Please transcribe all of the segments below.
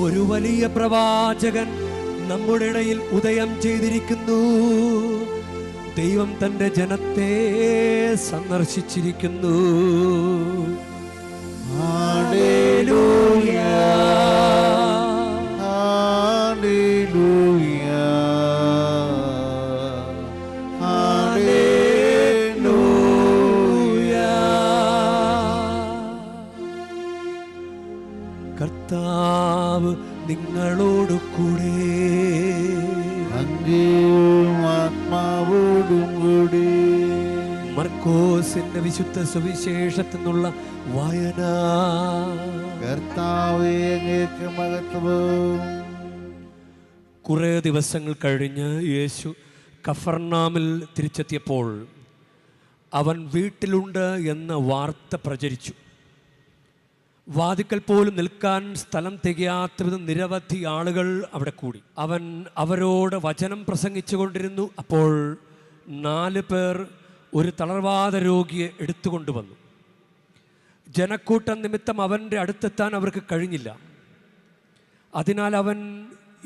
ഒരു വലിയ പ്രവാചകൻ നമ്മുടെ ഇടയിൽ ഉദയം ചെയ്തിരിക്കുന്നു. ദൈവം തന്റെ ജനത്തെ സന്ദർശിച്ചിരിക്കുന്നു. Hallelujah, hallelujah, hallelujah. കർത്താവ് നിങ്ങളോട് കൂടെ, ആത്മാവോടും കൂടി. മർക്കോസിന്റെ വിശുദ്ധ സുവിശേഷത്തിൽ നിന്നുള്ള വായന. കർത്താവേ, അങ്ങേക്ക് മഹത്വം. കുറേ ദിവസങ്ങൾ കഴിഞ്ഞ് യേശു കഫർനാമിൽ തിരിച്ചെത്തിയപ്പോൾ അവൻ വീട്ടിലുണ്ട് എന്ന വാർത്ത പ്രചരിച്ചു. വാതിക്കൽ പോലും നിൽക്കാൻ സ്ഥലം തികയാത്ത വിധം നിരവധി ആളുകൾ അവിടെ കൂടി. അവൻ അവരോട് വചനം പ്രസംഗിച്ചു കൊണ്ടിരുന്നു. അപ്പോൾ 4 പേർ ഒരു തളർവാദ രോഗിയെ എടുത്തുകൊണ്ടുവന്നു. ജനക്കൂട്ടം നിമിത്തം അവൻ്റെ അടുത്തെത്താൻ അവർക്ക് കഴിഞ്ഞില്ല. അതിനാൽ അവൻ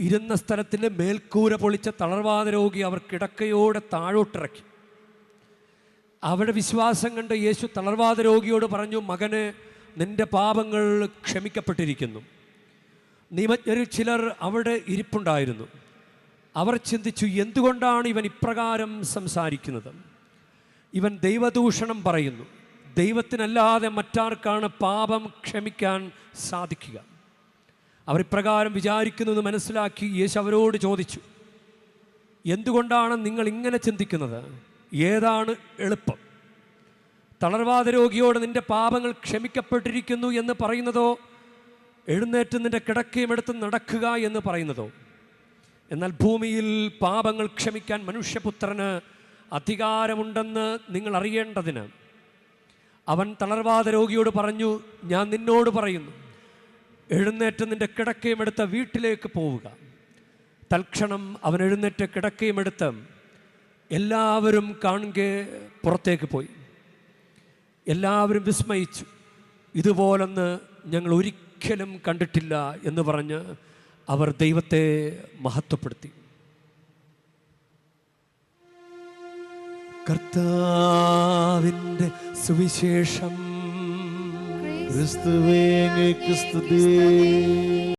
ഇരുന്ന സ്ഥലത്തിൻ്റെ മേൽക്കൂര പൊളിച്ച തളർവാദ രോഗി അവർ കിടക്കയോടെ താഴോട്ടിറക്കി. അവിടെ വിശ്വാസം കണ്ട് യേശു തളർവാദ രോഗിയോട് പറഞ്ഞു, മകനെ, നിന്റെ പാപങ്ങൾ ക്ഷമിക്കപ്പെട്ടിരിക്കുന്നു. നിയമജ്ഞരിൽ ചിലർ അവിടെ ഇരിപ്പുണ്ടായിരുന്നു. അവർ ചിന്തിച്ചു, എന്തുകൊണ്ടാണ് ഇവൻ ഇപ്രകാരം സംസാരിക്കുന്നത്? ഇവൻ ദൈവദൂഷണം പറയുന്നു. ദൈവത്തിനല്ലാതെ മറ്റാർക്കാണ് പാപം ക്ഷമിക്കാൻ സാധിക്കുക? അവർ ഇപ്രകാരം വിചാരിക്കുന്നത് മനസ്സിലാക്കി യേശു അവരോട് ചോദിച്ചു, എന്തുകൊണ്ടാണ് നിങ്ങൾ ഇങ്ങനെ ചിന്തിക്കുന്നത്? ഏതാണ് എളുപ്പം, തളർവാദ രോഗിയോട് നിന്റെ പാപങ്ങൾ ക്ഷമിക്കപ്പെട്ടിരിക്കുന്നു എന്ന് പറയുന്നതോ, എഴുന്നേറ്റ് നിന്റെ കിടക്കയും എടുത്ത് നടക്കുക എന്ന് പറയുന്നതോ? എന്നാൽ ഭൂമിയിൽ പാപങ്ങൾ ക്ഷമിക്കാൻ മനുഷ്യപുത്രന് അധികാരമുണ്ടെന്ന് നിങ്ങൾ അറിയേണ്ടതിന് അവൻ തളർവാദ രോഗിയോട് പറഞ്ഞു, ഞാൻ നിന്നോട് പറയുന്നു, എഴുന്നേറ്റ് നിന്റെ കിടക്കയും എടുത്ത് വീട്ടിലേക്ക് പോവുക. തൽക്ഷണം അവൻ എഴുന്നേറ്റ് കിടക്കയും എടുത്ത് എല്ലാവരും കാണുകെ പുറത്തേക്ക് പോയി. എല്ലാവരും വിസ്മയിച്ചു. ഇതുപോലൊന്ന് ഞങ്ങൾ ഒരിക്കലും കണ്ടിട്ടില്ല എന്ന് പറഞ്ഞ് അവർ ദൈവത്തെ മഹത്വപ്പെടുത്തി. കർത്താവിൻ്റെ സുവിശേഷം. ക്രിസ്തുവേ, അങ്ങേക്ക് സ്തുതി.